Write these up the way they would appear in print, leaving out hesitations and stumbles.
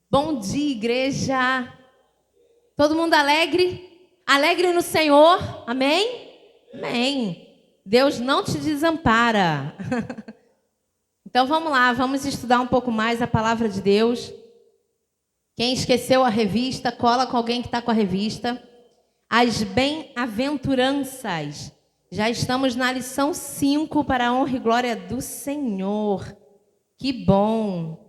Bom dia, igreja. Todo mundo alegre? Alegre no Senhor? Amém? Amém. Deus não te desampara. Então vamos lá, vamos estudar um pouco mais a palavra de Deus. Quem esqueceu a revista, cola com alguém que está com a revista. As bem-aventuranças. Já estamos na lição 5 para a honra e glória do Senhor. Que bom!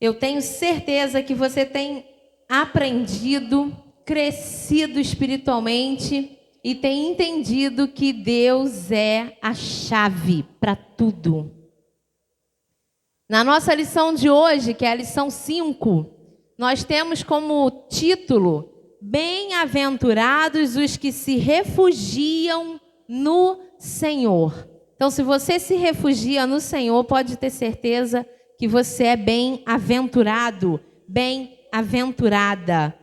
Eu tenho certeza que você tem aprendido, crescido espiritualmente e tem entendido que Deus é a chave para tudo. Na nossa lição de hoje, que é a lição 5, nós temos como título: Bem-aventurados os que se refugiam no Senhor. Então, se você se refugia no Senhor, pode ter certeza que você é bem-aventurado, bem-aventurada.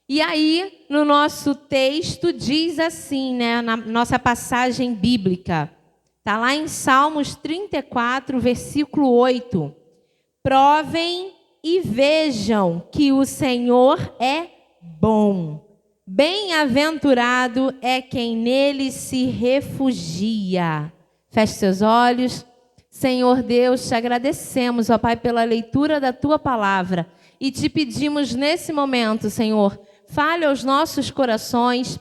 E aí, no nosso texto, diz assim, né, na nossa passagem bíblica, está lá em Salmos 34, versículo 8. Provem e vejam que o Senhor é bom. Bem-aventurado é quem nele se refugia. Feche seus olhos. Senhor Deus, te agradecemos, ó Pai, pela leitura da Tua palavra e te pedimos nesse momento, Senhor, fale aos nossos corações,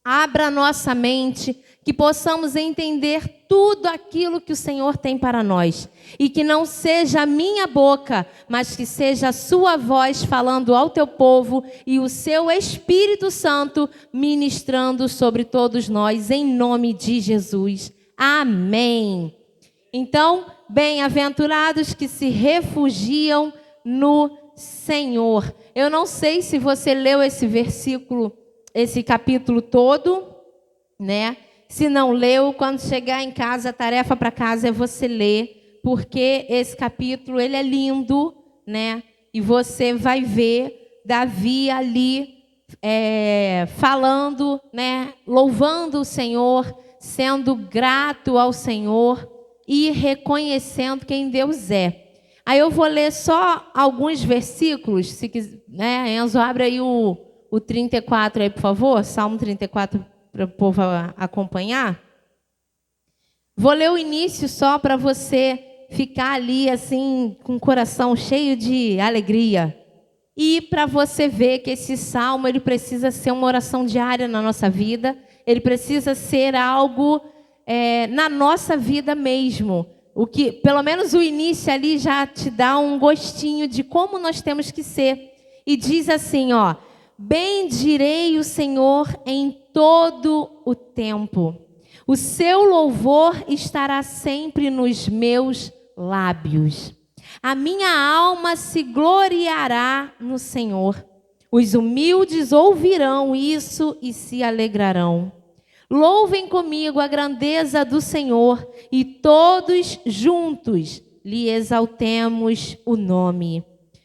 abra nossa mente, que possamos entender tudo aquilo que o Senhor tem para nós e que não seja a minha boca, mas que seja a Sua voz falando ao Teu povo e o Seu Espírito Santo ministrando sobre todos nós, em nome de Jesus. Amém. Então, bem-aventurados que se refugiam no Senhor. Eu não sei se você leu esse versículo, esse capítulo todo, né? Se não leu, quando chegar em casa, a tarefa para casa é você ler, porque esse capítulo ele é lindo, né? E você vai ver Davi ali falando, né? Louvando o Senhor, sendo grato ao Senhor e reconhecendo quem Deus é. Aí eu vou ler só alguns versículos, se quiser, né? Enzo, abre aí o 34 aí, por favor, Salmo 34 para o povo acompanhar. Vou ler o início só para você ficar ali assim com o coração cheio de alegria. E para você ver que esse salmo ele precisa ser uma oração diária na nossa vida, ele precisa ser algo na nossa vida mesmo. O que, pelo menos o início ali já te dá um gostinho de como nós temos que ser. E diz assim, ó: bendirei o Senhor em todo o tempo. O seu louvor estará sempre nos meus lábios. A minha alma se gloriará no Senhor. Os humildes ouvirão isso e se alegrarão. Louvem comigo a grandeza do Senhor e todos juntos lhe exaltemos o nome.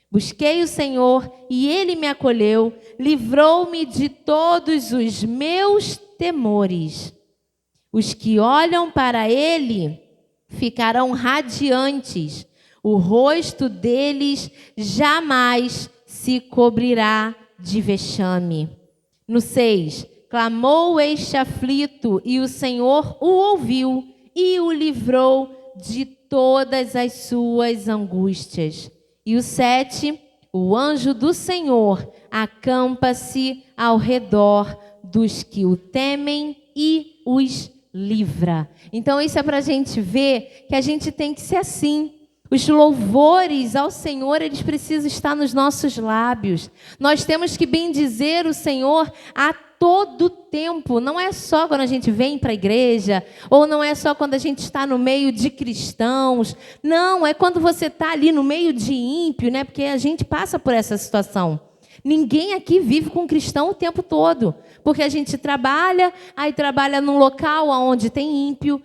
Busquei o Senhor e Ele me acolheu, livrou-me de todos os meus temores. Os que olham para Ele ficarão radiantes, o rosto deles jamais se cobrirá de vexame. No 6, clamou este aflito e o Senhor o ouviu e o livrou de todas as suas angústias. E o 7, o anjo do Senhor acampa-se ao redor dos que o temem e os livra. Então isso é para a gente ver que a gente tem que ser assim. Os louvores ao Senhor, eles precisam estar nos nossos lábios. Nós temos que bendizer o Senhor a todo tempo. Não é só quando a gente vem para a igreja, ou não é só quando a gente está no meio de cristãos. Não, é quando você está ali no meio de ímpio, né? Porque a gente passa por essa situação. Ninguém aqui vive com cristão o tempo todo, porque a gente trabalha, aí trabalha num local onde tem ímpio,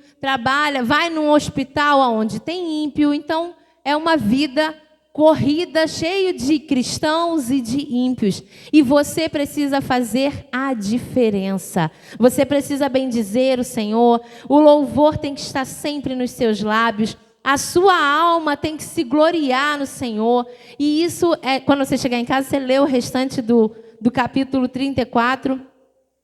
vai num hospital onde tem ímpio, então é uma vida corrida, cheio de cristãos e de ímpios. E você precisa fazer a diferença. Você precisa bendizer o Senhor. O louvor tem que estar sempre nos seus lábios. A sua alma tem que se gloriar no Senhor. E isso, quando você chegar em casa, você lê o restante do capítulo 34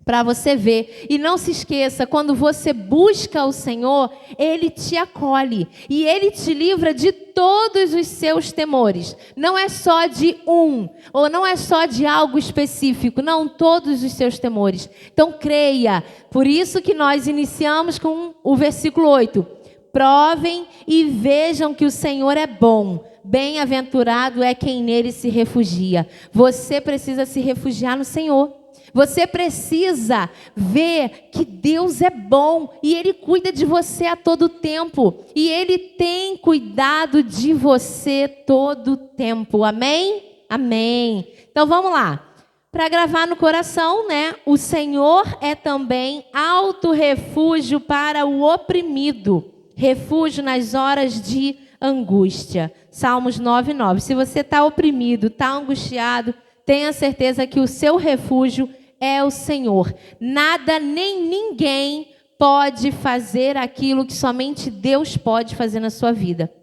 para você ver. E não se esqueça, quando você busca o Senhor, Ele te acolhe. E Ele te livra de todos os seus temores. Não é só de um, ou não é só de algo específico. Não, todos os seus temores. Então creia. Por isso que nós iniciamos com o versículo 8. Provem e vejam que o Senhor é bom. Bem-aventurado é quem nele se refugia. Você precisa se refugiar no Senhor. Você precisa ver que Deus é bom e Ele cuida de você a todo tempo. E Ele tem cuidado de você todo tempo. Amém? Amém. Então vamos lá. Para gravar no coração, né? O Senhor é também alto refúgio para o oprimido. Refúgio nas horas de angústia. Salmos 9:9. Se você está oprimido, está angustiado, tenha certeza que o seu refúgio é o Senhor. Nada nem ninguém pode fazer aquilo que somente Deus pode fazer na sua vida.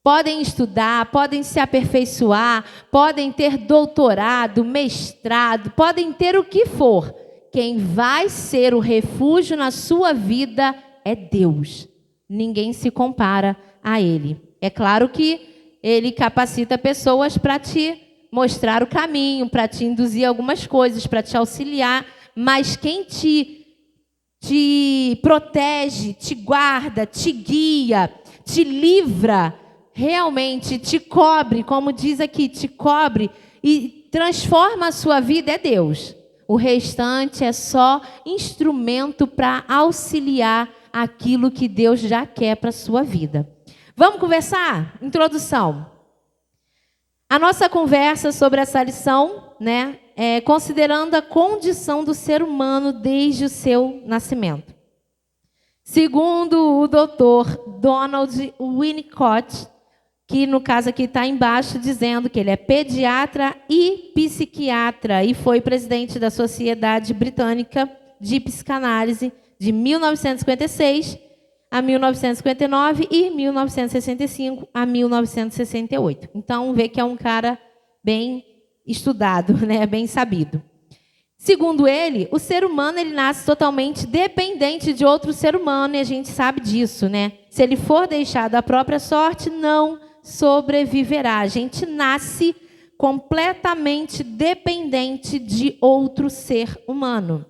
Podem estudar, podem se aperfeiçoar, podem ter doutorado, mestrado, podem ter o que for. Quem vai ser o refúgio na sua vida é Deus. Ninguém se compara a Ele. É claro que Ele capacita pessoas para te mostrar o caminho, para te induzir algumas coisas, para te auxiliar, mas quem te protege, te guarda, te guia, te livra, realmente te cobre, como diz aqui, te cobre e transforma a sua vida é Deus. O restante é só instrumento para auxiliar aquilo que Deus já quer para a sua vida. Vamos conversar? Introdução. A nossa conversa sobre essa lição, né, é considerando a condição do ser humano desde o seu nascimento. Segundo o Dr. Donald Winnicott, que no caso aqui está embaixo dizendo que ele é pediatra e psiquiatra e foi presidente da Sociedade Britânica de Psicanálise de 1956 a 1959 e 1965 a 1968. Então, vê que é um cara bem estudado, né? Bem sabido. Segundo ele, o ser humano ele nasce totalmente dependente de outro ser humano e a gente sabe disso, né? Se ele for deixado à própria sorte, não sobreviverá. A gente nasce completamente dependente de outro ser humano.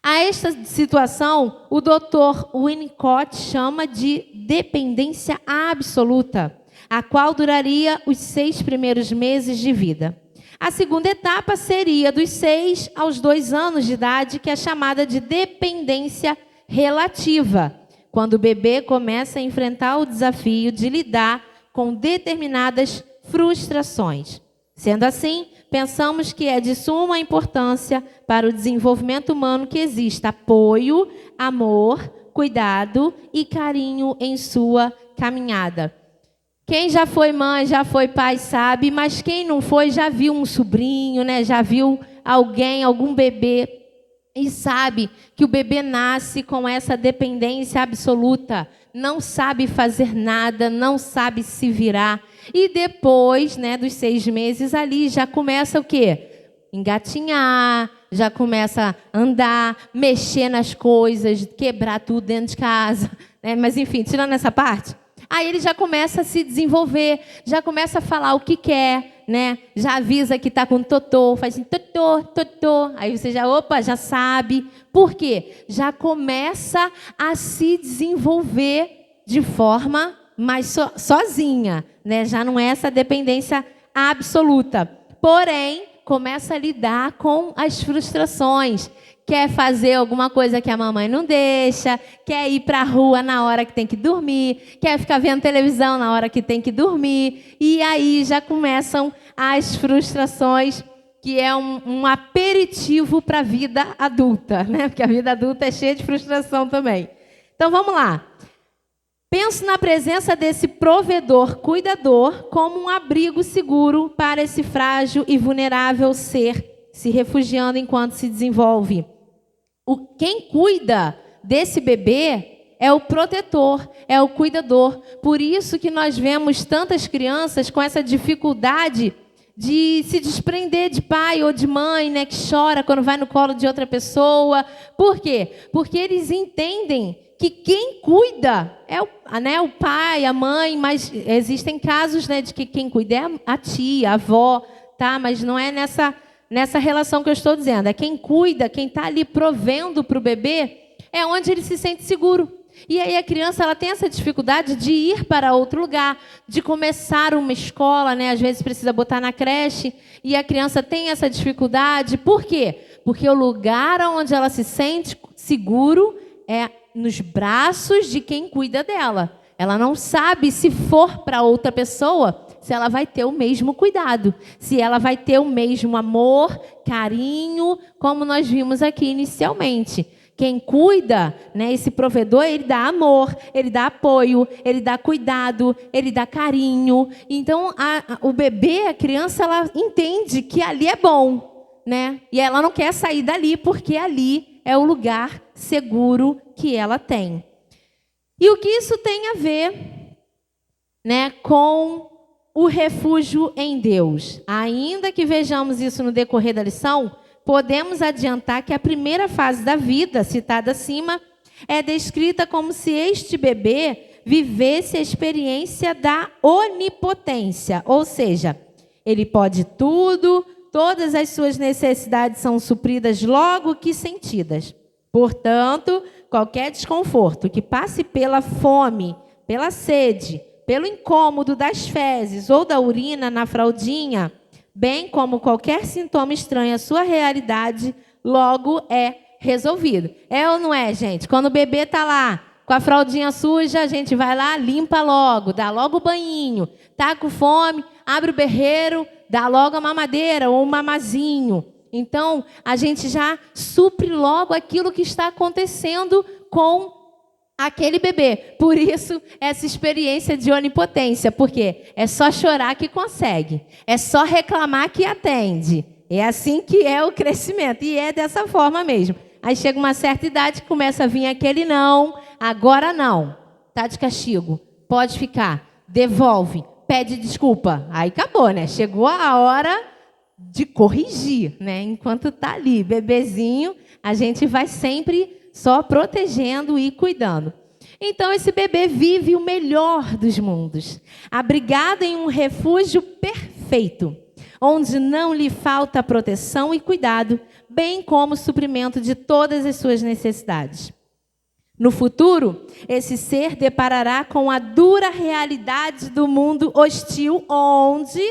A esta situação, o Dr. Winnicott chama de dependência absoluta, a qual duraria os 6 primeiros meses de vida. A segunda etapa seria dos 6 aos 2 anos de idade, que é chamada de dependência relativa, quando o bebê começa a enfrentar o desafio de lidar com determinadas frustrações. Sendo assim, pensamos que é de suma importância para o desenvolvimento humano que exista apoio, amor, cuidado e carinho em sua caminhada. Quem já foi mãe, já foi pai, sabe, mas quem não foi já viu um sobrinho, né? Já viu alguém, algum bebê, e sabe que o bebê nasce com essa dependência absoluta, não sabe fazer nada, não sabe se virar. E depois, né, dos 6 meses ali, já começa o quê? Engatinhar, já começa a andar, mexer nas coisas, quebrar tudo dentro de casa. Né? Mas, enfim, tirando essa parte, aí ele já começa a se desenvolver, já começa a falar o que quer, né? Já avisa que está com totô, faz assim, totô, totô. Aí você já sabe. Por quê? Já começa a se desenvolver de forma mais sozinha, né? Já não é essa dependência absoluta. Porém, começa a lidar com as frustrações. Quer fazer alguma coisa que a mamãe não deixa, quer ir para a rua na hora que tem que dormir, quer ficar vendo televisão na hora que tem que dormir. E aí já começam as frustrações, que é um aperitivo para a vida adulta, né? Porque a vida adulta é cheia de frustração também. Então vamos lá. Penso na presença desse provedor, cuidador, como um abrigo seguro para esse frágil e vulnerável ser, se refugiando enquanto se desenvolve. Quem cuida desse bebê É o protetor, é o cuidador. Por isso que nós vemos tantas crianças com essa dificuldade de se desprender de pai ou de mãe, né, que chora quando vai no colo de outra pessoa. Por quê? Porque eles entendem que quem cuida é o pai, a mãe, mas existem casos, né, de que quem cuida é a tia, a avó, tá? Mas não é nessa relação que eu estou dizendo. É quem cuida, quem está ali provendo para o bebê, é onde ele se sente seguro. E aí a criança ela tem essa dificuldade de ir para outro lugar, de começar uma escola, né? Às vezes precisa botar na creche, e a criança tem essa dificuldade. Por quê? Porque o lugar onde ela se sente seguro é nos braços de quem cuida dela. Ela não sabe, se for para outra pessoa, se ela vai ter o mesmo cuidado, se ela vai ter o mesmo amor, carinho, como nós vimos aqui inicialmente. Quem cuida, né, esse provedor, ele dá amor, ele dá apoio, ele dá cuidado, ele dá carinho. Então, o bebê, a criança, ela entende que ali é bom, né? E ela não quer sair dali, porque ali é o lugar seguro que ela tem. E o que isso tem a ver, né, com o refúgio em Deus? Ainda que vejamos isso no decorrer da lição, podemos adiantar que a primeira fase da vida, citada acima, é descrita como se este bebê vivesse a experiência da onipotência, ou seja, ele pode tudo, todas as suas necessidades são supridas logo que sentidas. Portanto, qualquer desconforto que passe pela fome, pela sede, pelo incômodo das fezes ou da urina na fraldinha, bem como qualquer sintoma estranho à sua realidade, logo é resolvido. É ou não é, gente? Quando o bebê está lá com a fraldinha suja, a gente vai lá, limpa logo, dá logo o banhinho. Está com fome, abre o berreiro, dá logo a mamadeira ou um mamazinho. Então, a gente já supre logo aquilo que está acontecendo com aquele bebê. Por isso, essa experiência de onipotência. Porque é só chorar que consegue. É só reclamar que atende. É assim que é o crescimento. E é dessa forma mesmo. Aí chega uma certa idade que começa a vir aquele não. Agora não. Tá de castigo. Pode ficar. Devolve. Pede desculpa. Aí acabou, né? Chegou a hora de corrigir, né? Enquanto tá ali, bebezinho, a gente vai sempre só protegendo e cuidando. Então, esse bebê vive o melhor dos mundos, abrigado em um refúgio perfeito, onde não lhe falta proteção e cuidado, bem como o suprimento de todas as suas necessidades. No futuro, esse ser deparará com a dura realidade do mundo hostil, onde,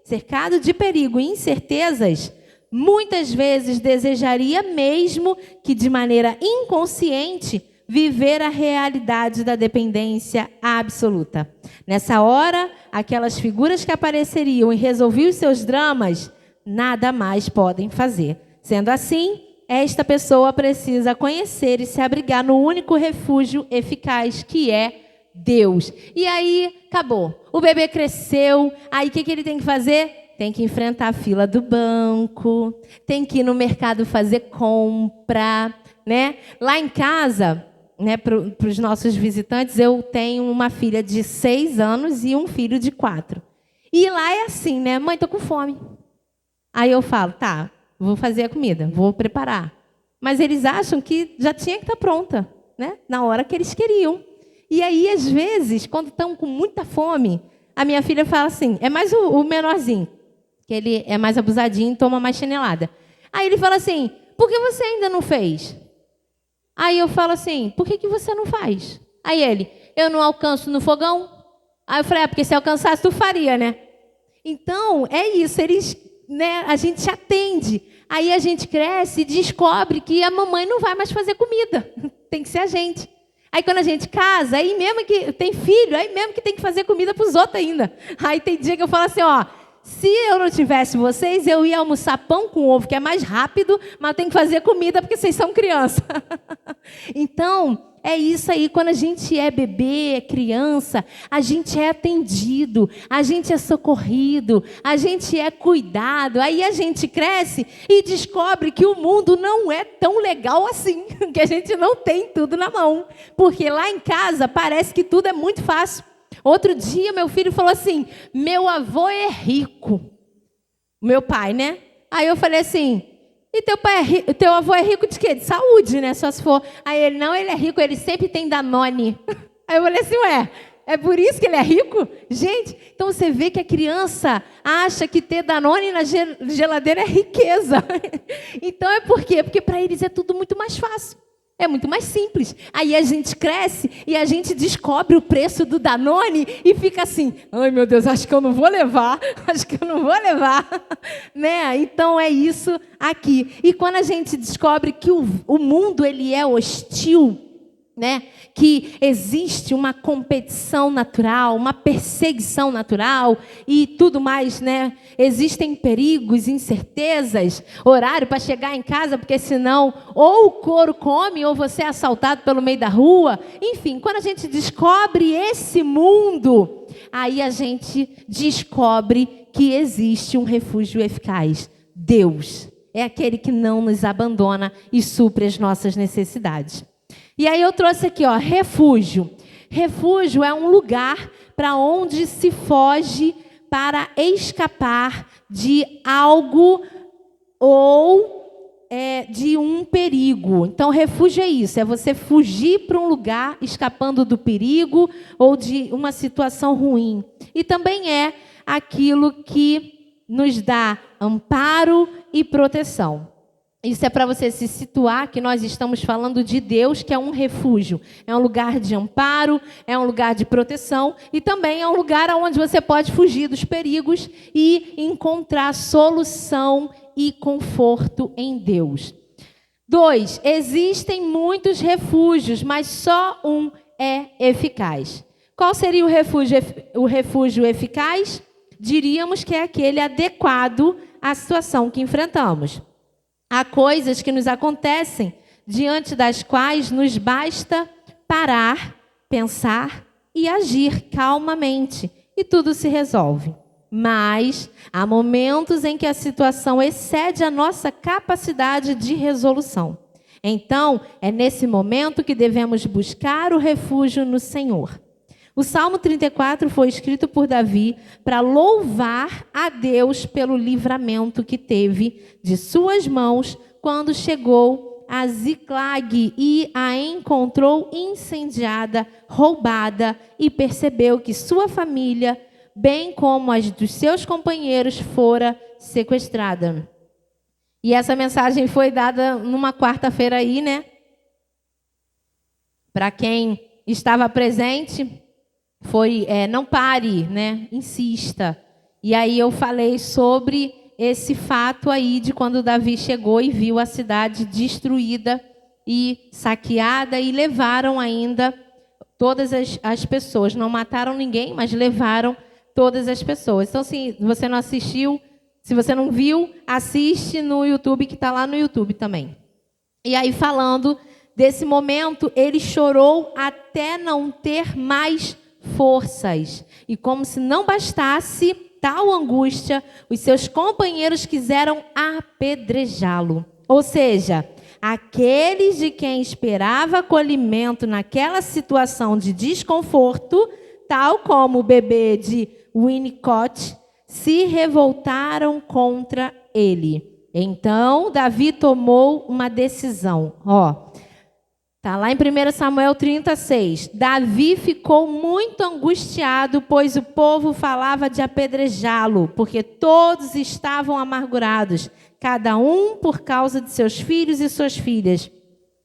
cercado de perigo e incertezas, muitas vezes desejaria mesmo que, de maneira inconsciente, viver a realidade da dependência absoluta. Nessa hora, aquelas figuras que apareceriam e resolviam os seus dramas, nada mais podem fazer. Sendo assim, esta pessoa precisa conhecer e se abrigar no único refúgio eficaz, que é Deus. E aí, acabou. O bebê cresceu, aí o que ele tem que fazer? Tem que enfrentar a fila do banco, tem que ir no mercado fazer compra, né? Lá em casa, né, para os nossos visitantes, eu tenho uma filha de 6 anos e um filho de 4. E lá é assim, né? Mãe, tô com fome. Aí eu falo, tá, vou fazer a comida, vou preparar. Mas eles acham que já tinha que estar pronta, né? Na hora que eles queriam. E aí, às vezes, quando estão com muita fome, a minha filha fala assim, é mais o menorzinho, que ele é mais abusadinho e toma mais chinelada. Aí ele fala assim, por que você ainda não fez? Aí eu falo assim, por que você não faz? Aí ele, eu não alcanço no fogão? Aí eu falei, porque se alcançasse, tu faria, né? Então, é isso, eles, né, a gente atende. Aí a gente cresce e descobre que a mamãe não vai mais fazer comida. Tem que ser a gente. Aí quando a gente casa, aí mesmo que tem filho, aí mesmo que tem que fazer comida para os outros ainda. Aí tem dia que eu falo assim, ó, se eu não tivesse vocês, eu ia almoçar pão com ovo, que é mais rápido, mas eu tenho que fazer comida porque vocês são crianças. Então, É isso aí, quando a gente é bebê, é criança, a gente é atendido, a gente é socorrido, a gente é cuidado. Aí a gente cresce e descobre que o mundo não é tão legal assim, que a gente não tem tudo na mão. Porque lá em casa parece que tudo é muito fácil. Outro dia meu filho falou assim, meu avô é rico. Meu pai, né? Aí eu falei assim, e teu avô é rico de quê? De saúde, né? Só se for. Aí ele, não, ele é rico, ele sempre tem Danone. Aí eu falei assim, ué, é por isso que ele é rico? Gente, então você vê que a criança acha que ter Danone na geladeira é riqueza. Então é por quê? Porque para eles é tudo muito mais fácil. É muito mais simples. Aí a gente cresce e a gente descobre o preço do Danone e fica assim, ai meu Deus, acho que eu não vou levar, né? Então é isso aqui. E quando a gente descobre que o mundo ele é hostil, né? Que existe uma competição natural, uma perseguição natural e tudo mais, né? Existem perigos, incertezas, horário para chegar em casa, porque senão ou o couro come ou você é assaltado pelo meio da rua. Enfim, quando a gente descobre esse mundo, aí a gente descobre que existe um refúgio eficaz. Deus é aquele que não nos abandona e supre as nossas necessidades. E aí eu trouxe aqui, ó, refúgio. Refúgio é um lugar para onde se foge para escapar de algo ou de um perigo. Então, refúgio é isso, é você fugir para um lugar escapando do perigo ou de uma situação ruim. E também é aquilo que nos dá amparo e proteção. Isso é para você se situar que nós estamos falando de Deus, que é um refúgio. É um lugar de amparo, é um lugar de proteção e também é um lugar onde você pode fugir dos perigos e encontrar solução e conforto em Deus. 2. Existem muitos refúgios, mas só um é eficaz. Qual seria o refúgio eficaz? Diríamos que é aquele adequado à situação que enfrentamos. Há coisas que nos acontecem diante das quais nos basta parar, pensar e agir calmamente e tudo se resolve. Mas há momentos em que a situação excede a nossa capacidade de resolução. Então, é nesse momento que devemos buscar o refúgio no Senhor. O Salmo 34 foi escrito por Davi para louvar a Deus pelo livramento que teve de suas mãos quando chegou a Ziclag e a encontrou incendiada, roubada e percebeu que sua família, bem como as dos seus companheiros, fora sequestrada. E essa mensagem foi dada numa quarta-feira aí, né? Para quem estava presente. Foi, não pare, né? Insista. E aí eu falei sobre esse fato aí de quando Davi chegou e viu a cidade destruída e saqueada e levaram ainda todas as pessoas. Não mataram ninguém, mas levaram todas as pessoas. Então, se você não assistiu, se você não viu, assiste no YouTube, que está lá no YouTube também. E aí, falando desse momento, ele chorou até não ter mais forças. E como se não bastasse tal angústia, os seus companheiros quiseram apedrejá-lo. Ou seja, aqueles de quem esperava acolhimento naquela situação de desconforto, tal como o bebê de Winnicott, se revoltaram contra ele. Então, Davi tomou uma decisão. Está lá em 1 Samuel 36. Davi ficou muito angustiado, pois o povo falava de apedrejá-lo, porque todos estavam amargurados, cada um por causa de seus filhos e suas filhas.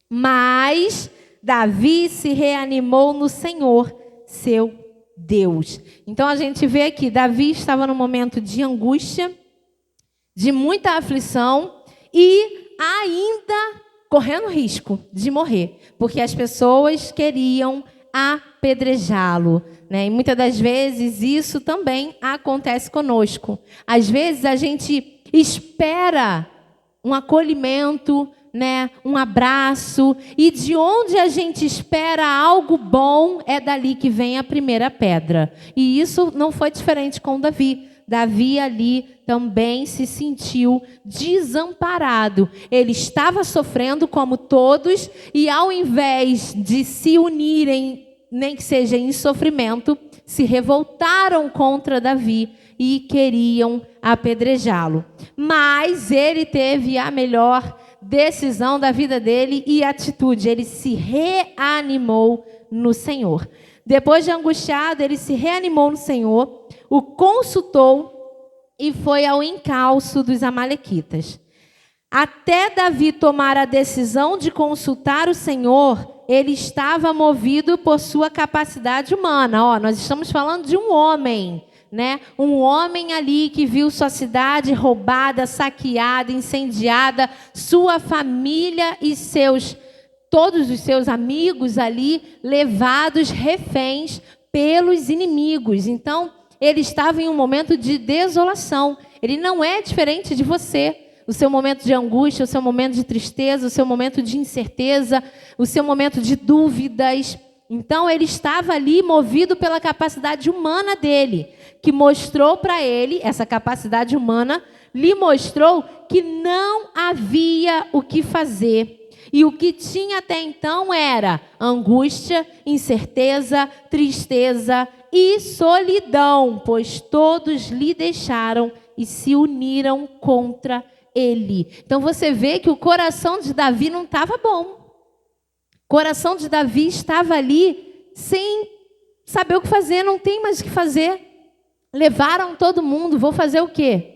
Mas Davi se reanimou no Senhor, seu Deus. Então a gente vê aqui, Davi estava num momento de angústia, de muita aflição e ainda correndo risco de morrer, porque as pessoas queriam apedrejá-lo, né? E muitas das vezes isso também acontece conosco. Às vezes a gente espera um acolhimento, né, um abraço, e de onde a gente espera algo bom, é dali que vem a primeira pedra. E isso não foi diferente com Davi. Davi ali também se sentiu desamparado. Ele estava sofrendo como todos, e ao invés de se unirem, nem que seja em sofrimento, se revoltaram contra Davi e queriam apedrejá-lo. Mas ele teve a melhor decisão da vida dele e atitude. Ele se reanimou no Senhor. Depois de angustiado, ele se reanimou no Senhor, o consultou e foi ao encalço dos amalequitas. Até Davi tomar a decisão de consultar o Senhor, ele estava movido por sua capacidade humana. Nós estamos falando de um homem, né? Um homem ali que viu sua cidade roubada, saqueada, incendiada, sua família e todos os seus amigos ali levados reféns pelos inimigos. Então, ele estava em um momento de desolação. Ele não é diferente de você. O seu momento de angústia, o seu momento de tristeza, o seu momento de incerteza, o seu momento de dúvidas. Então, ele estava ali movido pela capacidade humana dele, que mostrou para ele, essa capacidade humana, lhe mostrou que não havia o que fazer. E o que tinha até então era angústia, incerteza, tristeza e solidão, pois todos lhe deixaram e se uniram contra ele. Então você vê que o coração de Davi não estava bom. O coração de Davi estava ali sem saber o que fazer, não tem mais o que fazer. Levaram todo mundo, vou fazer o quê?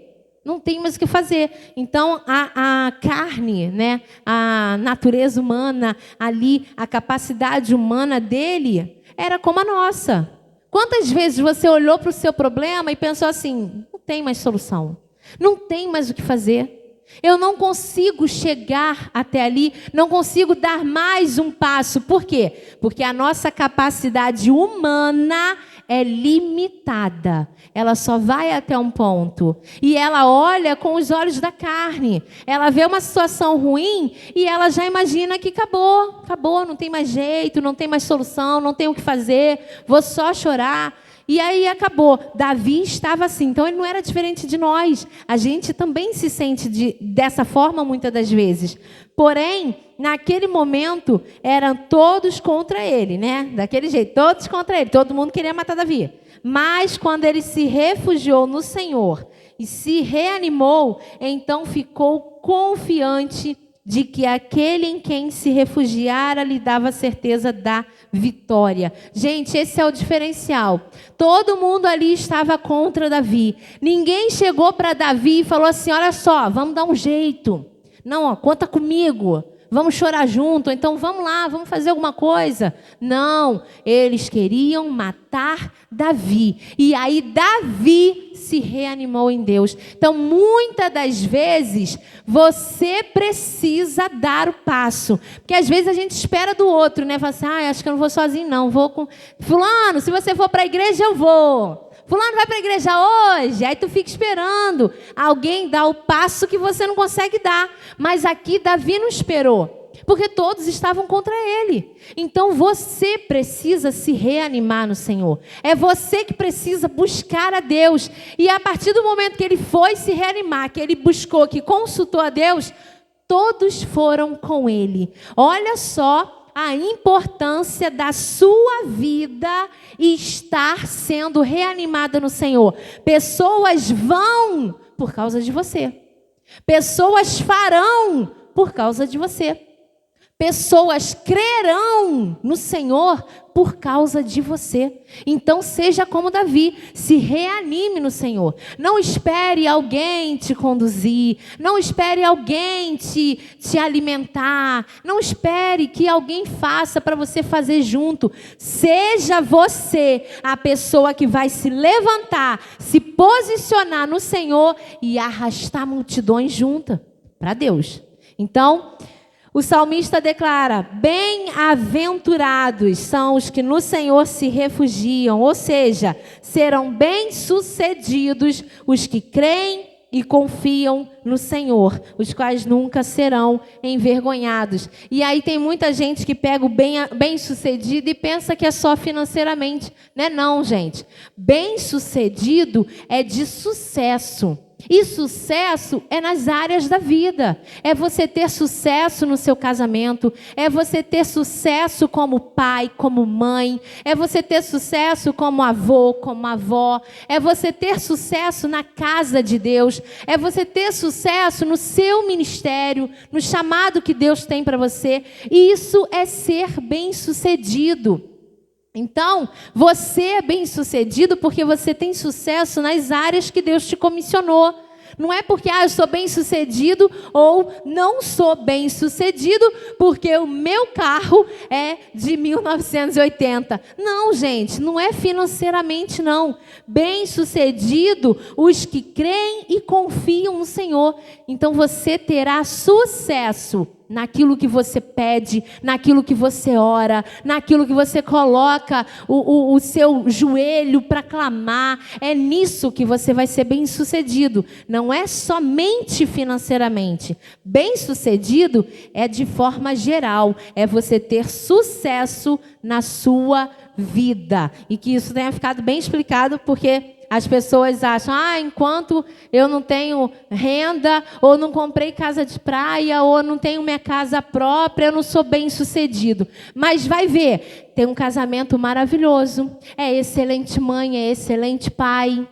Não tem mais o que fazer. Então, a carne, né, a natureza humana ali, a capacidade humana dele, era como a nossa. Quantas vezes você olhou para o seu problema e pensou assim, não tem mais solução, não tem mais o que fazer. Eu não consigo chegar até ali, não consigo dar mais um passo. Por quê? Porque a nossa capacidade humana é limitada. Ela só vai até um ponto. E ela olha com os olhos da carne. Ela vê uma situação ruim e ela já imagina que acabou, não tem mais jeito, não tem mais solução, não tem o que fazer, vou só chorar. E aí acabou. Davi estava assim. Então ele não era diferente de nós. A gente também se sente dessa forma muitas das vezes. Porém, naquele momento, eram todos contra ele, né? Daquele jeito, todos contra ele. Todo mundo queria matar Davi. Mas quando ele se refugiou no Senhor e se reanimou, então ficou confiante de que aquele em quem se refugiara lhe dava certeza da vitória. Gente, esse é o diferencial. Todo mundo ali estava contra Davi. Ninguém chegou para Davi e falou assim, olha só, vamos dar um jeito. Não, conta comigo. Vamos chorar junto, então vamos lá, vamos fazer alguma coisa. Não, eles queriam matar Davi. E aí Davi se reanimou em Deus. Então, muitas das vezes, você precisa dar o passo. Porque às vezes a gente espera do outro, né? Fala assim, acho que eu não vou sozinho não, vou com... Fulano, se você for para a igreja, eu vou. Fulano vai para a igreja hoje, aí tu fica esperando alguém dar o passo que você não consegue dar. Mas aqui Davi não esperou, porque todos estavam contra ele. Então você precisa se reanimar no Senhor. É você que precisa buscar a Deus. E a partir do momento que ele foi se reanimar, que ele buscou, que consultou a Deus, todos foram com ele. Olha só a importância da sua vida estar sendo reanimada no Senhor. Pessoas vão por causa de você. Pessoas farão por causa de você. Pessoas crerão no Senhor por causa de você. Então seja como Davi, se reanime no Senhor. Não espere alguém te conduzir, não espere alguém te alimentar, não espere que alguém faça para você fazer junto. Seja você a pessoa que vai se levantar, se posicionar no Senhor e arrastar multidões juntas para Deus. Então, o salmista declara, bem-aventurados são os que no Senhor se refugiam, ou seja, serão bem-sucedidos os que creem e confiam no Senhor, os quais nunca serão envergonhados. E aí tem muita gente que pega o bem-sucedido e pensa que é só financeiramente. Não é não, gente. Bem-sucedido é de sucesso. E sucesso é nas áreas da vida. É você ter sucesso no seu casamento. É você ter sucesso como pai, como mãe. É você ter sucesso como avô, como avó. É você ter sucesso na casa de Deus. É você ter sucesso no seu ministério, no chamado que Deus tem para você. E isso é ser bem-sucedido. Então, você é bem-sucedido porque você tem sucesso nas áreas que Deus te comissionou. Não é porque eu sou bem-sucedido ou não sou bem-sucedido porque o meu carro é de 1980. Não, gente, não é financeiramente, não. Bem-sucedido os que creem e confiam no Senhor. Então, você terá sucesso naquilo que você pede, naquilo que você ora, naquilo que você coloca o seu joelho para clamar. É nisso que você vai ser bem-sucedido. Não é somente financeiramente. Bem-sucedido é de forma geral. É você ter sucesso na sua vida. E que isso tenha ficado bem explicado, porque as pessoas acham, enquanto eu não tenho renda, ou não comprei casa de praia, ou não tenho minha casa própria, eu não sou bem-sucedido. Mas vai ver, tem um casamento maravilhoso, é excelente mãe, é excelente pai,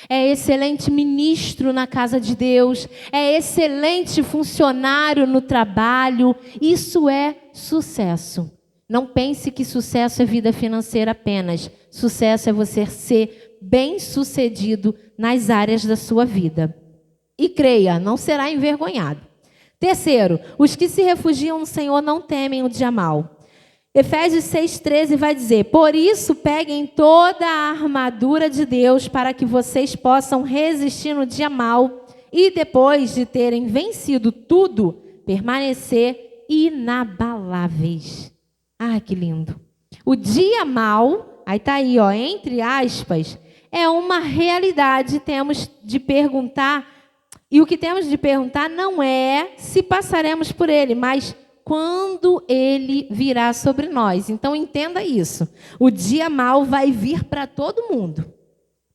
é excelente ministro na casa de Deus, é excelente funcionário no trabalho. Isso é sucesso. Não pense que sucesso é vida financeira apenas. Sucesso é você ser bem-sucedido nas áreas da sua vida. E creia, não será envergonhado. Terceiro, os que se refugiam no Senhor não temem o dia mau. Efésios 6,13 vai dizer: por isso peguem toda a armadura de Deus para que vocês possam resistir no dia mau e depois de terem vencido tudo, permanecer inabaláveis. Que lindo. O dia mau, aí está aí, entre aspas, é uma realidade. Temos de perguntar, e o que temos de perguntar não é se passaremos por ele, mas quando ele virá sobre nós. Então entenda isso. O dia mau vai vir para todo mundo.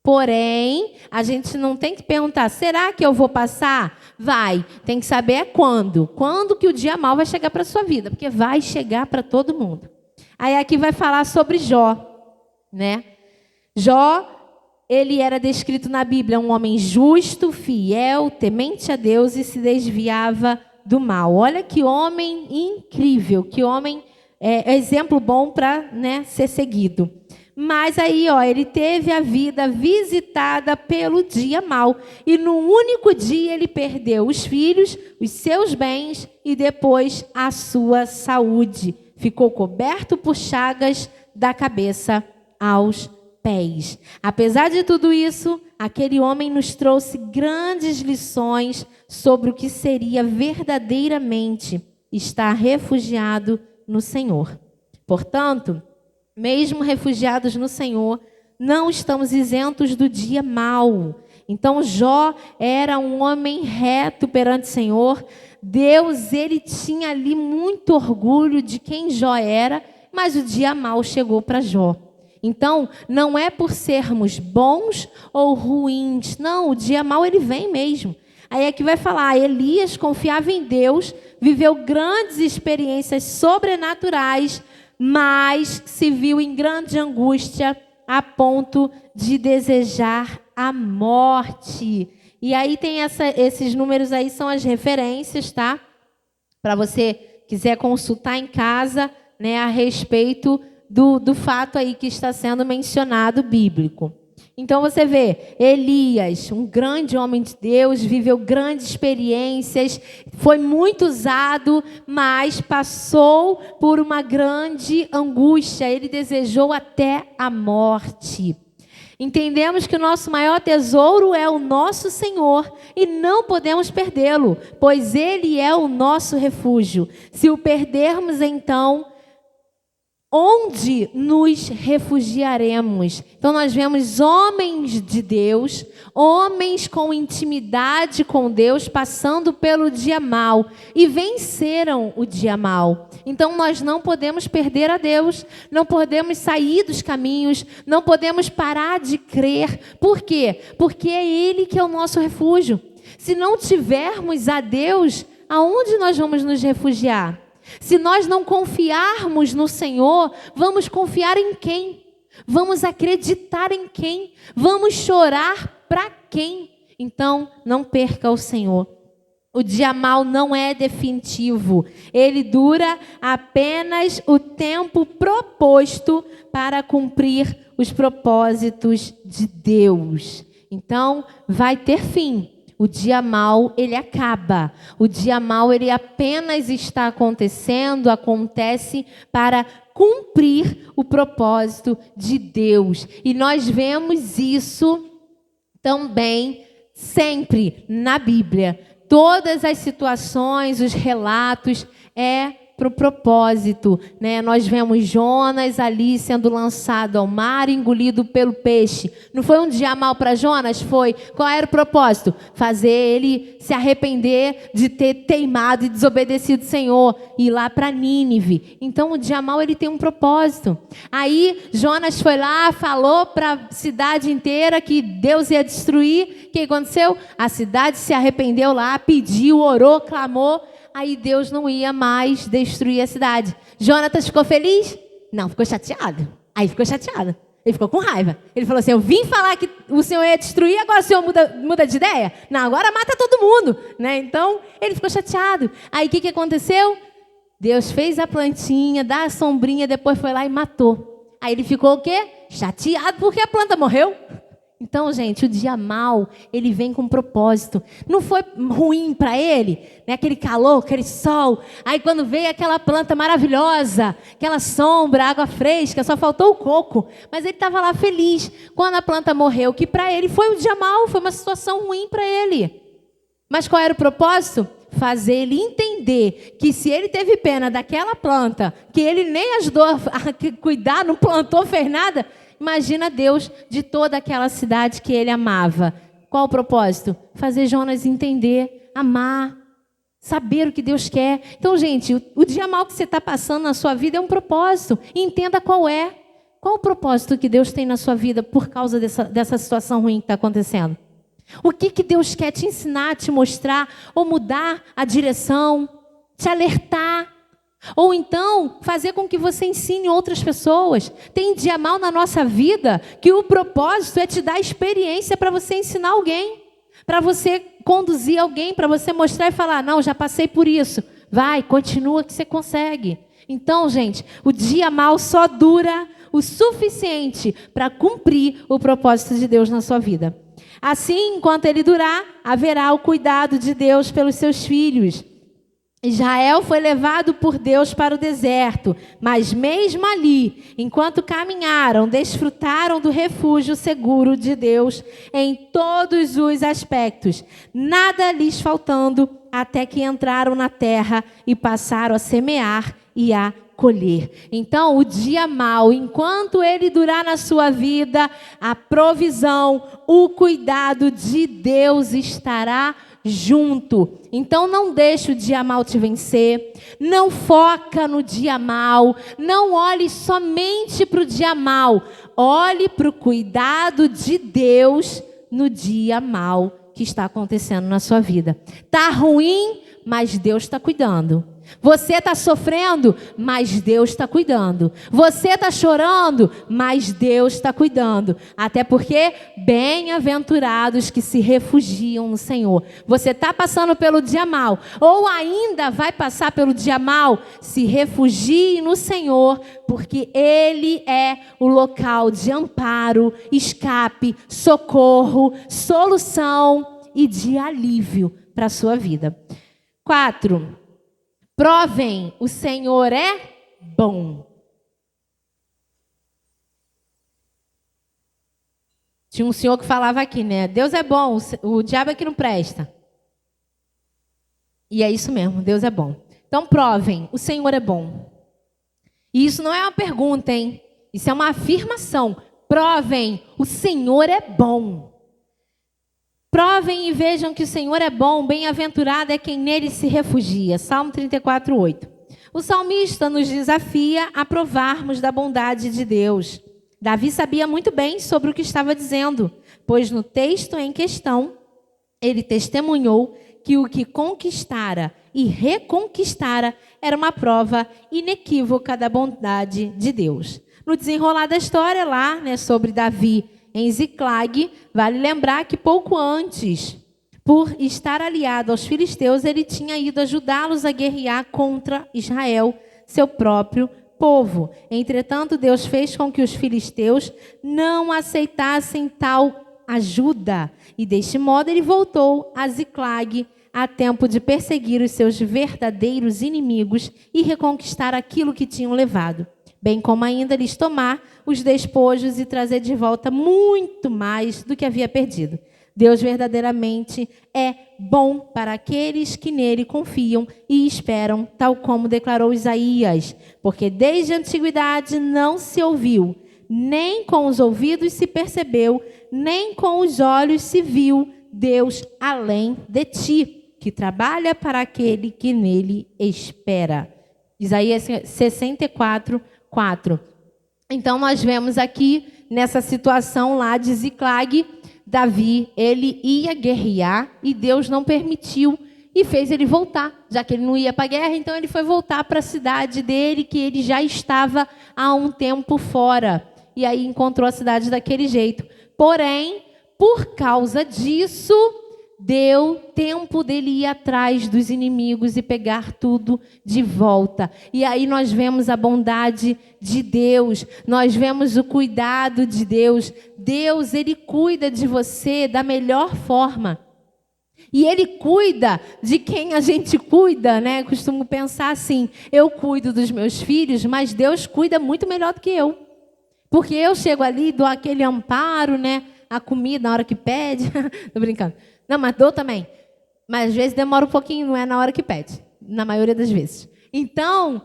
Porém, a gente não tem que perguntar, será que eu vou passar? Vai. Tem que saber quando. Quando que o dia mau vai chegar para a sua vida, porque vai chegar para todo mundo. Aí aqui vai falar sobre Jó, né? Jó, ele era descrito na Bíblia um homem justo, fiel, temente a Deus e se desviava do mal. Olha que homem incrível, que homem exemplo bom para, ser seguido. Mas aí, ele teve a vida visitada pelo dia mau. E num único dia ele perdeu os filhos, os seus bens e depois a sua saúde. Ficou coberto por chagas da cabeça aos pés. Apesar de tudo isso, aquele homem nos trouxe grandes lições sobre o que seria verdadeiramente estar refugiado no Senhor. Portanto, mesmo refugiados no Senhor, não estamos isentos do dia mau. Então Jó era um homem reto perante o Senhor. Deus, ele tinha ali muito orgulho de quem Jó era, mas o dia mau chegou para Jó. Então, não é por sermos bons ou ruins. Não, o dia mau ele vem mesmo. Aí aqui vai falar, Elias confiava em Deus, viveu grandes experiências sobrenaturais, mas se viu em grande angústia a ponto de desejar a morte. E aí tem esses números aí, são as referências, tá? Para você quiser consultar em casa, a respeito do fato aí que está sendo mencionado bíblico. Então você vê, Elias, um grande homem de Deus, viveu grandes experiências, foi muito usado, mas passou por uma grande angústia, ele desejou até a morte. Entendemos que o nosso maior tesouro é o nosso Senhor e não podemos perdê-lo, pois Ele é o nosso refúgio. Se o perdermos, então Onde nos refugiaremos? Então nós vemos homens de Deus, homens com intimidade com Deus, passando pelo dia mau e venceram o dia mau. Então nós não podemos perder a Deus, não podemos sair dos caminhos, não podemos parar de crer. Por quê? Porque é Ele que é o nosso refúgio. Se não tivermos a Deus, aonde nós vamos nos refugiar? Se nós não confiarmos no Senhor, vamos confiar em quem? Vamos acreditar em quem? Vamos chorar para quem? Então, não perca o Senhor. O dia mau não é definitivo. Ele dura apenas o tempo proposto para cumprir os propósitos de Deus. Então, vai ter fim. O dia mau, ele acaba. O dia mau, ele apenas está acontecendo, acontece para cumprir o propósito de Deus. E nós vemos isso também sempre na Bíblia. Todas as situações, os relatos, é para o propósito, né? Nós vemos Jonas ali sendo lançado ao mar, engolido pelo peixe. Não foi um dia mau para Jonas? Foi. Qual era o propósito? Fazer ele se arrepender de ter teimado e desobedecido o Senhor, e ir lá para Nínive. Então o dia mau, ele tem um propósito. Aí Jonas foi lá, falou para a cidade inteira que Deus ia destruir. O que aconteceu? A cidade se arrependeu lá, pediu, orou, clamou. Aí Deus não ia mais destruir a cidade. Jonatas ficou feliz? Não, ficou chateado. Aí ficou chateado. Ele ficou com raiva. Ele falou assim, eu vim falar que o Senhor ia destruir, agora o Senhor muda de ideia? Não, agora mata todo mundo, né? Então, ele ficou chateado. Aí o que aconteceu? Deus fez a plantinha, dá a sombrinha, depois foi lá e matou. Aí ele ficou o quê? Chateado porque a planta morreu. Então, gente, o dia mau, ele vem com propósito. Não foi ruim para ele, né? Aquele calor, aquele sol. Aí quando veio aquela planta maravilhosa, aquela sombra, água fresca, só faltou o coco. Mas ele estava lá feliz quando a planta morreu, que para ele foi um dia mau, foi uma situação ruim para ele. Mas qual era o propósito? Fazer ele entender que se ele teve pena daquela planta, que ele nem ajudou a cuidar, não plantou, fez nada... Imagina Deus de toda aquela cidade que ele amava. Qual o propósito? Fazer Jonas entender, amar, saber o que Deus quer. Então, gente, o dia mau que você está passando na sua vida é um propósito. E entenda qual é. Qual o propósito que Deus tem na sua vida por causa dessa situação ruim que está acontecendo? O que Deus quer te ensinar, te mostrar, ou mudar a direção, te alertar? Ou então, fazer com que você ensine outras pessoas. Tem dia mau na nossa vida que o propósito é te dar experiência para você ensinar alguém. Para você conduzir alguém, para você mostrar e falar, não, já passei por isso. Vai, continua que você consegue. Então, gente, o dia mau só dura o suficiente para cumprir o propósito de Deus na sua vida. Assim, enquanto ele durar, haverá o cuidado de Deus pelos seus filhos. Israel foi levado por Deus para o deserto, mas mesmo ali, enquanto caminharam, desfrutaram do refúgio seguro de Deus em todos os aspectos, nada lhes faltando, até que entraram na terra e passaram a semear e a colher. Então, o dia mau, enquanto ele durar na sua vida, a provisão, o cuidado de Deus estará junto. Então não deixe o dia mau te vencer, não foca no dia mau, não olhe somente para o dia mau, olhe para o cuidado de Deus no dia mau que está acontecendo na sua vida. Está ruim, mas Deus está cuidando. Você está sofrendo, mas Deus está cuidando. Você está chorando, mas Deus está cuidando. Até porque, bem-aventurados que se refugiam no Senhor. Você está passando pelo dia mau, ou ainda vai passar pelo dia mau, se refugie no Senhor, porque Ele é o local de amparo, escape, socorro, solução e de alívio para a sua vida. 4. Provem, o Senhor é bom. Tinha um senhor que falava aqui, né? Deus é bom, o diabo é que não presta. E é isso mesmo, Deus é bom. Então provem, o Senhor é bom. E isso não é uma pergunta, hein? Isso é uma afirmação. Provem, o Senhor é bom. Provem e vejam que o Senhor é bom, bem-aventurado é quem nele se refugia. Salmo 34:8. O salmista nos desafia a provarmos da bondade de Deus. Davi sabia muito bem sobre o que estava dizendo, pois no texto em questão, ele testemunhou que o que conquistara e reconquistara era uma prova inequívoca da bondade de Deus. No desenrolar da história lá, sobre Davi em Ziclag, vale lembrar que pouco antes, por estar aliado aos filisteus, ele tinha ido ajudá-los a guerrear contra Israel, seu próprio povo. Entretanto, Deus fez com que os filisteus não aceitassem tal ajuda. E deste modo ele voltou a Ziclag a tempo de perseguir os seus verdadeiros inimigos e reconquistar aquilo que tinham levado, bem como ainda lhes tomar os despojos e trazer de volta muito mais do que havia perdido. Deus verdadeiramente é bom para aqueles que nele confiam e esperam, tal como declarou Isaías, porque desde a antiguidade não se ouviu, nem com os ouvidos se percebeu, nem com os olhos se viu Deus além de ti, que trabalha para aquele que nele espera. Isaías 64:4. Então nós vemos aqui nessa situação lá de Ziclag, Davi, ele ia guerrear e Deus não permitiu e fez ele voltar. Já que ele não ia para a guerra, então ele foi voltar para a cidade dele, que ele já estava há um tempo fora. E aí encontrou a cidade daquele jeito. Porém, por causa disso, deu tempo dele ir atrás dos inimigos e pegar tudo de volta. E aí nós vemos a bondade de Deus, nós vemos o cuidado de Deus. Deus, ele cuida de você da melhor forma. E ele cuida de quem a gente cuida, né? Costumo pensar assim, eu cuido dos meus filhos, mas Deus cuida muito melhor do que eu. Porque eu chego ali e dou aquele amparo, né? A comida na hora que pede. Tô brincando. Não, mas dou também. Mas às vezes demora um pouquinho, não é na hora que pede. Na maioria das vezes. Então,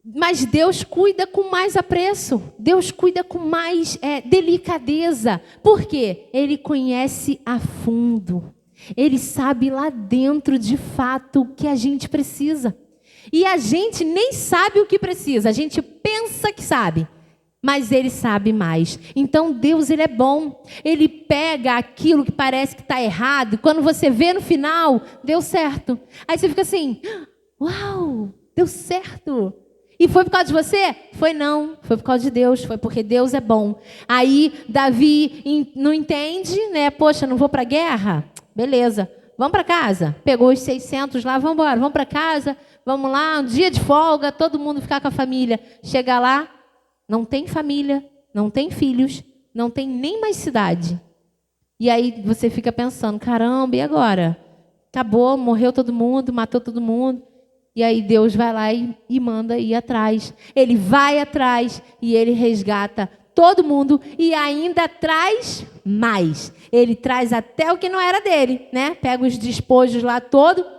mas Deus cuida com mais apreço. Deus cuida com mais delicadeza. Por quê? Ele conhece a fundo. Ele sabe lá dentro, de fato, o que a gente precisa. E a gente nem sabe o que precisa. A gente pensa que sabe. Mas ele sabe mais. Então Deus, ele é bom. Ele pega aquilo que parece que está errado. E quando você vê no final, deu certo. Aí você fica assim, uau, deu certo. E foi por causa de você? Foi não, foi por causa de Deus. Foi porque Deus é bom. Aí Davi não entende, né? Poxa, não vou para a guerra? Beleza, vamos para casa. Pegou os 600 lá, vamos embora. Vamos para casa, vamos lá, um dia de folga, todo mundo ficar com a família. Chega lá, não tem família, não tem filhos, não tem nem mais cidade. E aí você fica pensando, caramba, e agora? Acabou, morreu todo mundo, matou todo mundo. E aí Deus vai lá e manda ir atrás. Ele vai atrás e ele resgata todo mundo e ainda traz mais. Ele traz até o que não era dele, né? Pega os despojos lá todo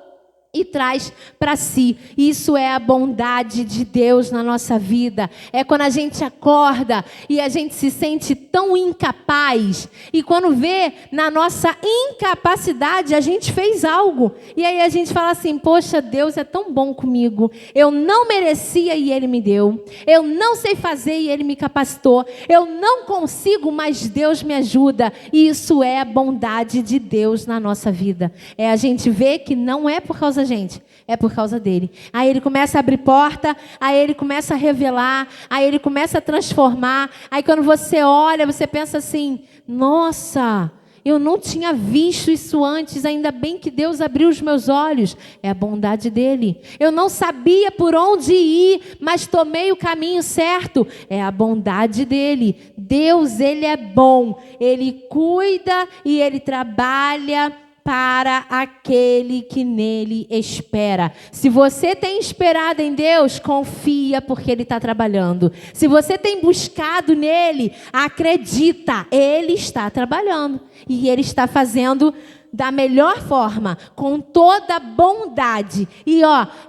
e traz para si. Isso é a bondade de Deus na nossa vida. É quando a gente acorda e a gente se sente tão incapaz. E quando vê na nossa incapacidade, a gente fez algo. E aí a gente fala assim, poxa, Deus é tão bom comigo. Eu não merecia e Ele me deu. Eu não sei fazer e Ele me capacitou. Eu não consigo, mas Deus me ajuda. E isso é a bondade de Deus na nossa vida. É a gente ver que não é por causa gente, é por causa dele. Aí ele começa a abrir porta, aí ele começa a revelar, aí ele começa a transformar. Aí quando você olha, você pensa assim, nossa, eu não tinha visto isso antes, ainda bem que Deus abriu os meus olhos. É a bondade dele. Eu não sabia por onde ir, mas tomei o caminho certo. É a bondade dele. Deus, ele é bom. Ele cuida e ele trabalha para aquele que nele espera. Se você tem esperado em Deus, confia porque Ele está trabalhando. Se você tem buscado nele, acredita, Ele está trabalhando. E Ele está fazendo da melhor forma, com toda bondade. E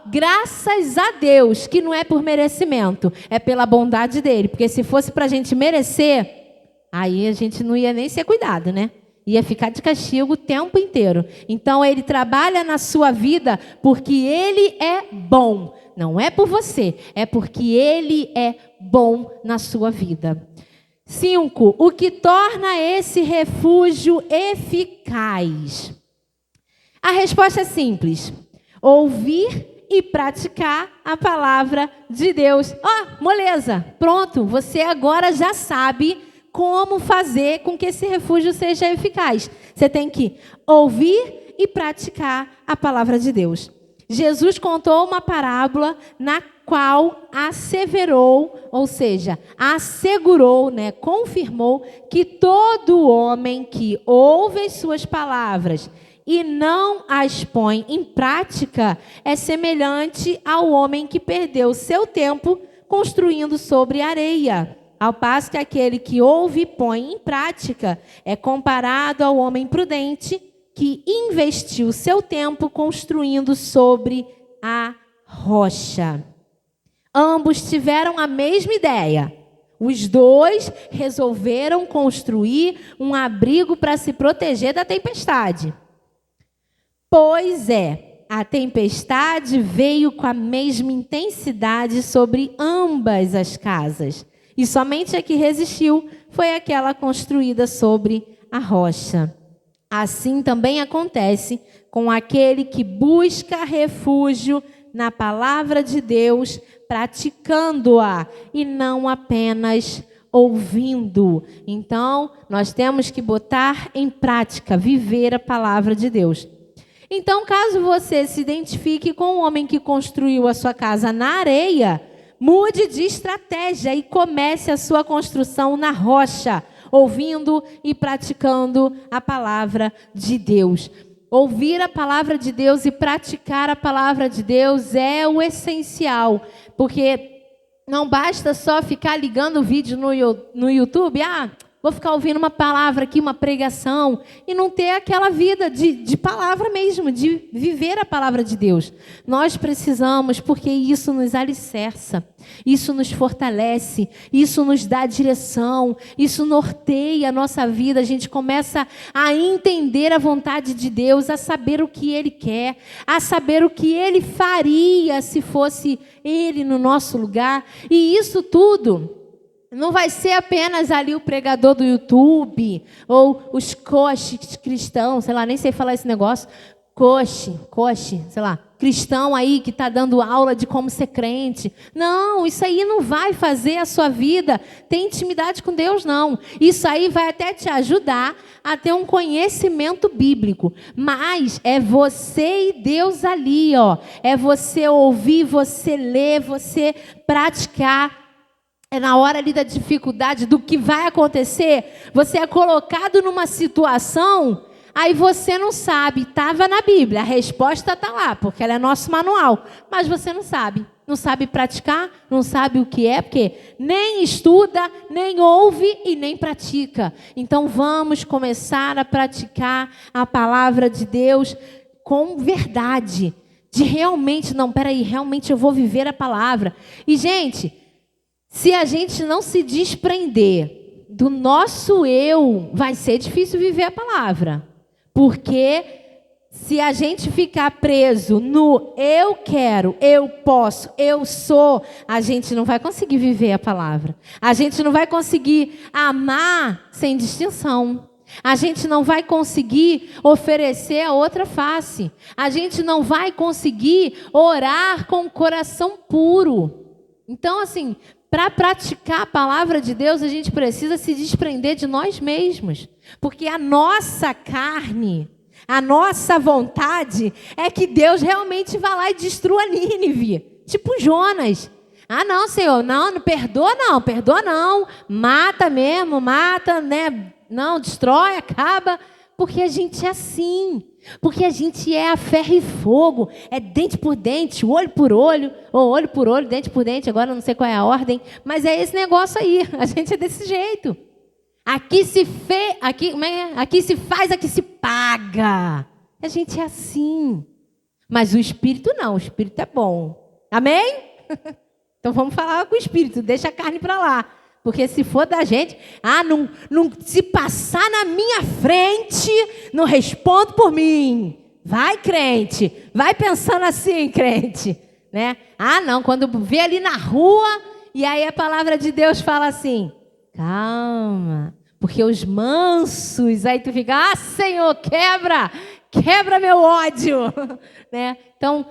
graças a Deus, que não é por merecimento, é pela bondade dele. Porque se fosse para a gente merecer, aí a gente não ia nem ser cuidado, né? Ia ficar de castigo o tempo inteiro. Então ele trabalha na sua vida porque ele é bom. Não é por você, é porque ele é bom na sua vida. 5. O que torna esse refúgio eficaz? A resposta é simples. Ouvir e praticar a palavra de Deus. Moleza, pronto, você agora já sabe como fazer com que esse refúgio seja eficaz. Você tem que ouvir e praticar a palavra de Deus. Jesus contou uma parábola na qual asseverou, ou seja, assegurou, confirmou que todo homem que ouve as suas palavras e não as põe em prática é semelhante ao homem que perdeu seu tempo construindo sobre areia. Ao passo que aquele que ouve e põe em prática é comparado ao homem prudente que investiu seu tempo construindo sobre a rocha. Ambos tiveram a mesma ideia. Os dois resolveram construir um abrigo para se proteger da tempestade. Pois a tempestade veio com a mesma intensidade sobre ambas as casas. E somente a que resistiu foi aquela construída sobre a rocha. Assim também acontece com aquele que busca refúgio na palavra de Deus, praticando-a e não apenas ouvindo. Então, nós temos que botar em prática, viver a palavra de Deus. Então, caso você se identifique com um homem que construiu a sua casa na areia, mude de estratégia e comece a sua construção na rocha, ouvindo e praticando a palavra de Deus. Ouvir a palavra de Deus e praticar a palavra de Deus é o essencial, porque não basta só ficar ligando o vídeo no YouTube, vou ficar ouvindo uma palavra aqui, uma pregação, e não ter aquela vida de palavra mesmo, de viver a palavra de Deus. Nós precisamos, porque isso nos alicerça, isso nos fortalece, isso nos dá direção, isso norteia a nossa vida. A gente começa a entender a vontade de Deus, a saber o que Ele quer, a saber o que Ele faria se fosse Ele no nosso lugar. E isso tudo não vai ser apenas ali o pregador do YouTube, ou os coaches cristãos, sei lá, nem sei falar esse negócio, coach, sei lá, cristão aí que está dando aula de como ser crente. Não, isso aí não vai fazer a sua vida ter intimidade com Deus, não. Isso aí vai até te ajudar a ter um conhecimento bíblico, mas é você e Deus ali, é você ouvir, você ler, você praticar. É na hora ali da dificuldade, do que vai acontecer, você é colocado numa situação, aí você não sabe, estava na Bíblia, a resposta está lá, porque ela é nosso manual, mas você não sabe praticar, não sabe o que é, porque nem estuda, nem ouve e nem pratica. Então vamos começar a praticar a palavra de Deus com verdade, de realmente, realmente eu vou viver a palavra. E gente, se a gente não se desprender do nosso eu, vai ser difícil viver a palavra. Porque se a gente ficar preso no eu quero, eu posso, eu sou, a gente não vai conseguir viver a palavra. A gente não vai conseguir amar sem distinção. A gente não vai conseguir oferecer a outra face. A gente não vai conseguir orar com o coração puro. Então, assim, para praticar a palavra de Deus, a gente precisa se desprender de nós mesmos. Porque a nossa carne, a nossa vontade é que Deus realmente vá lá e destrua Nínive. Tipo Jonas. Não, Senhor, não perdoa não. Mata mesmo, né? Não, destrói, acaba. Porque a gente é assim. Porque a gente é a ferro e fogo, é dente por dente, olho por olho, ou olho por olho, dente por dente, agora eu não sei qual é a ordem, mas é esse negócio aí, a gente é desse jeito. Aqui se faz, aqui se paga. A gente é assim. Mas o Espírito não, o Espírito é bom. Amém? Então vamos falar com o Espírito, deixa a carne para lá. Porque se for da gente, se passar na minha frente, não respondo por mim. Vai, crente, vai pensando assim, crente. Né? Não, quando vê ali na rua, e aí a palavra de Deus fala assim, calma, porque os mansos, aí tu fica, Senhor, quebra meu ódio. Né? Então,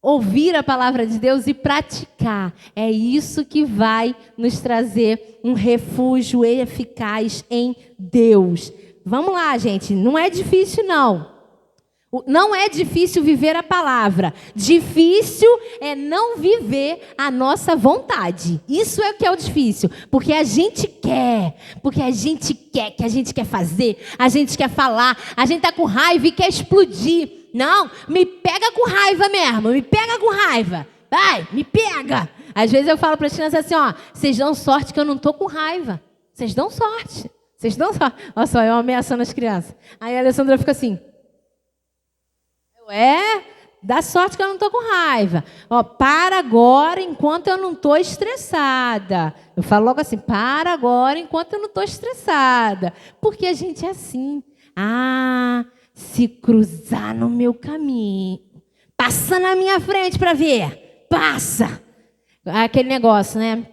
ouvir a palavra de Deus e praticar, é isso que vai nos trazer um refúgio eficaz em Deus. Vamos lá, gente, não é difícil não. Não é difícil viver a palavra. Difícil é não viver a nossa vontade. Isso é o que é o difícil. Porque a gente quer. Porque a gente quer fazer. A gente quer falar. A gente está com raiva e quer explodir. Não, me pega com raiva mesmo. Me pega com raiva. Vai, me pega. Às vezes eu falo para as crianças assim, vocês dão sorte que eu não estou com raiva. Vocês dão sorte. Vocês dão sorte. Olha só, eu ameaçando as crianças. Aí a Alessandra fica assim... dá sorte que eu não estou com raiva. Para agora enquanto eu não estou estressada. Eu falo logo assim, para agora enquanto eu não estou estressada. Porque a gente é assim. Se cruzar no meu caminho, passa na minha frente para ver. Passa. Aquele negócio, né?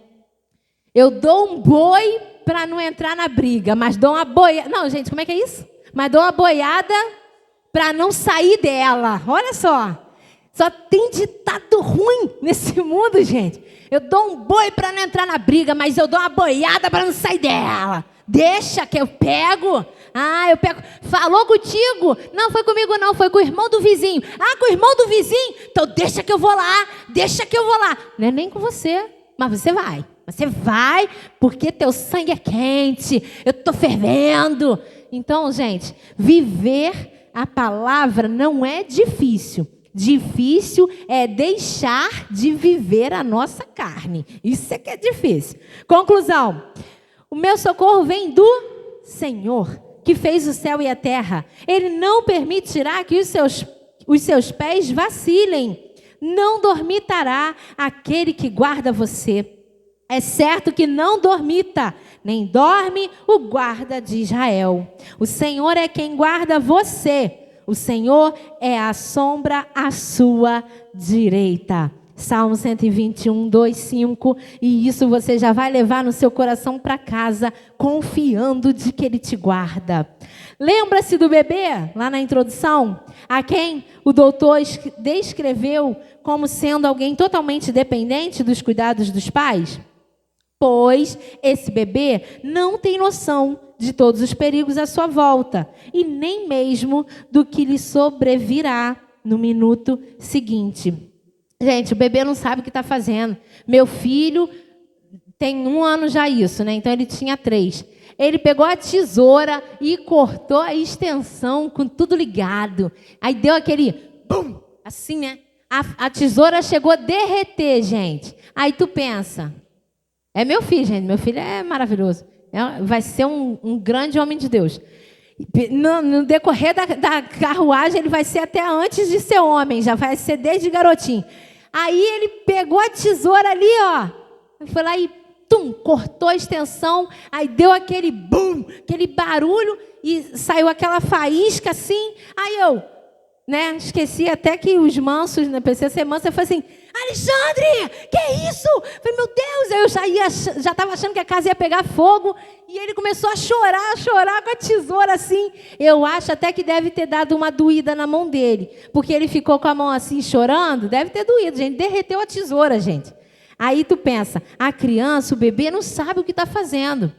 Eu dou um boi para não entrar na briga, mas dou uma boiada. Não, gente, como é que é isso? Mas dou uma boiada para não sair dela. Olha só. Só tem ditado ruim nesse mundo, gente. Eu dou um boi para não entrar na briga, mas eu dou uma boiada para não sair dela. Deixa que eu pego. Eu pego. Falou contigo? Não foi comigo não, foi com o irmão do vizinho. Com o irmão do vizinho? Então deixa que eu vou lá. Deixa que eu vou lá. Não é nem com você, mas você vai. Você vai porque teu sangue é quente. Eu estou fervendo. Então, gente, viver a palavra não é difícil. Difícil é deixar de viver a nossa carne. Isso é que é difícil. Conclusão. O meu socorro vem do Senhor, que fez o céu e a terra. Ele não permitirá que os seus pés vacilem. Não dormitará aquele que guarda você. É certo que não dormita, nem dorme o guarda de Israel. O Senhor é quem guarda você. O Senhor é a sombra à sua direita. Salmo 121, 2, 5. E isso você já vai levar no seu coração para casa, confiando de que Ele te guarda. Lembra-se do bebê, lá na introdução? A quem o doutor descreveu como sendo alguém totalmente dependente dos cuidados dos pais? Pois esse bebê não tem noção de todos os perigos à sua volta e nem mesmo do que lhe sobrevirá no minuto seguinte. Gente, o bebê não sabe o que está fazendo. Meu filho tem 1 ano já isso, né? Então ele tinha 3. Ele pegou a tesoura e cortou a extensão com tudo ligado. Aí deu aquele bum, assim, né? A tesoura chegou a derreter, gente. Aí tu pensa... É meu filho, gente. Meu filho é maravilhoso. Vai ser um grande homem de Deus. No decorrer da carruagem, ele vai ser até antes de ser homem. Já vai ser desde garotinho. Aí ele pegou a tesoura ali, foi lá e cortou a extensão. Aí deu aquele bum, aquele barulho e saiu aquela faísca assim. Aí eu, esqueci até que os mansos, pensei ser manso, eu falei assim... Alexandre, que é isso? Eu falei, meu Deus, aí eu já estava achando que a casa ia pegar fogo, e ele começou a chorar com a tesoura assim. Eu acho até que deve ter dado uma doída na mão dele, porque ele ficou com a mão assim chorando, deve ter doído, gente, derreteu a tesoura, gente. Aí tu pensa, a criança, o bebê não sabe o que está fazendo.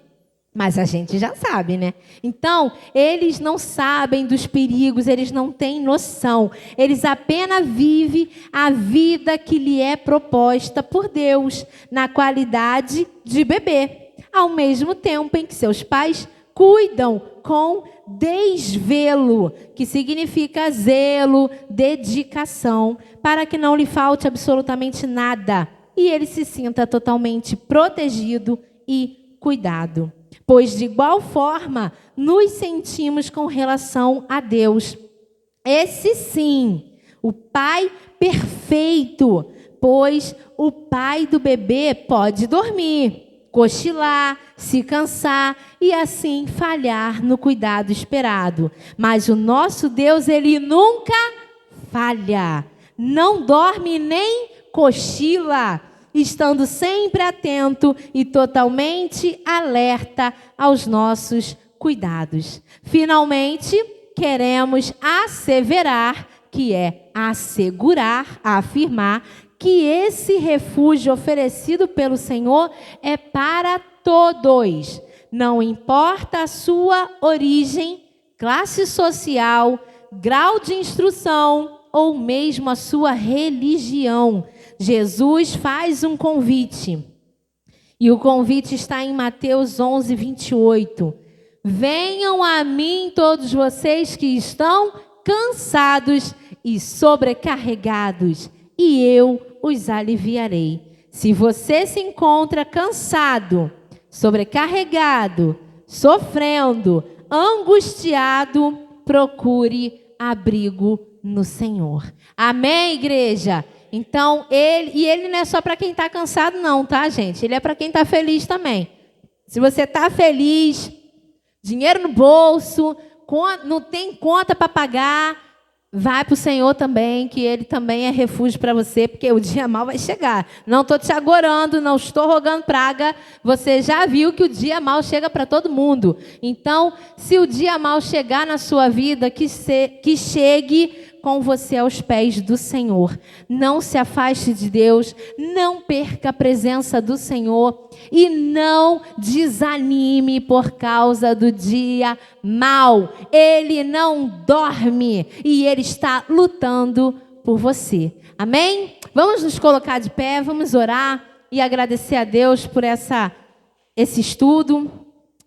Mas a gente já sabe, né? Então, eles não sabem dos perigos, eles não têm noção. Eles apenas vivem a vida que lhe é proposta por Deus, na qualidade de bebê. Ao mesmo tempo em que seus pais cuidam com desvelo, que significa zelo, dedicação, para que não lhe falte absolutamente nada. E ele se sinta totalmente protegido e cuidado. pois de igual forma nos sentimos com relação a Deus. Esse sim, o Pai perfeito, pois o pai do bebê pode dormir, cochilar, se cansar e assim falhar no cuidado esperado. Mas o nosso Deus, ele nunca falha, não dorme nem cochila, estando sempre atento e totalmente alerta aos nossos cuidados. Finalmente, queremos asseverar, que é assegurar, afirmar, que esse refúgio oferecido pelo Senhor é para todos. Não importa a sua origem, classe social, grau de instrução ou mesmo a sua religião. Jesus faz um convite. E o convite está em Mateus 11, 28. Venham a mim todos vocês que estão cansados e sobrecarregados, e eu os aliviarei. Se você se encontra cansado, sobrecarregado, sofrendo, angustiado, procure abrigo no Senhor. Amém, igreja? Então, ele não é só para quem está cansado não, tá, gente? Ele é para quem está feliz também. Se você está feliz, dinheiro no bolso, não tem conta para pagar, vai para o Senhor também, que Ele também é refúgio para você, porque o dia mau vai chegar. Não estou te agorando, não estou rogando praga. Você já viu que o dia mau chega para todo mundo. Então, se o dia mau chegar na sua vida, que chegue com você aos pés do Senhor. Não se afaste de Deus, não perca a presença do Senhor e não desanime por causa do dia mau. Ele não dorme e Ele está lutando por você. Amém? Vamos nos colocar de pé, vamos orar e agradecer a Deus por esse estudo.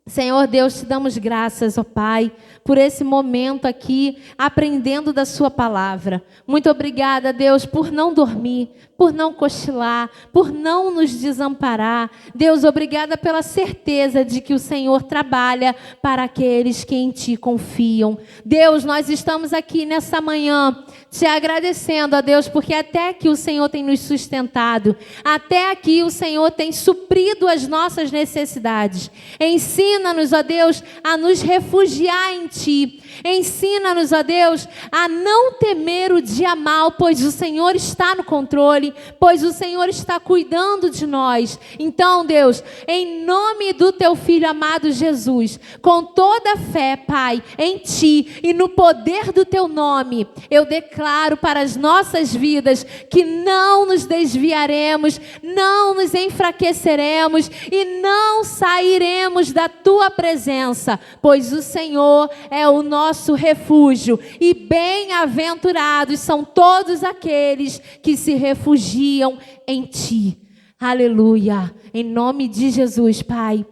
Senhor Deus, te damos graças, ó Pai, por esse momento aqui, aprendendo da sua palavra. Muito obrigada, Deus, por não dormir, por não cochilar, por não nos desamparar. Deus, obrigada pela certeza de que o Senhor trabalha para aqueles que em Ti confiam. Deus, nós estamos aqui nessa manhã te agradecendo, ó Deus, porque até aqui o Senhor tem nos sustentado, até aqui o Senhor tem suprido as nossas necessidades. Ensina-nos, ó Deus, a nos refugiar em Ti. Ensina-nos, ó Deus, a não temer o dia mau, pois o Senhor está no controle, pois o Senhor está cuidando de nós. Então, Deus, em nome do Teu Filho amado Jesus, com toda a fé, Pai, em Ti e no poder do Teu nome, eu declaro para as nossas vidas que não nos desviaremos, não nos enfraqueceremos e não sairemos da Tua presença, pois o Senhor é o nosso refúgio e bem-aventurados são todos aqueles que se refugiam em Ti. Aleluia. Em nome de Jesus, Pai.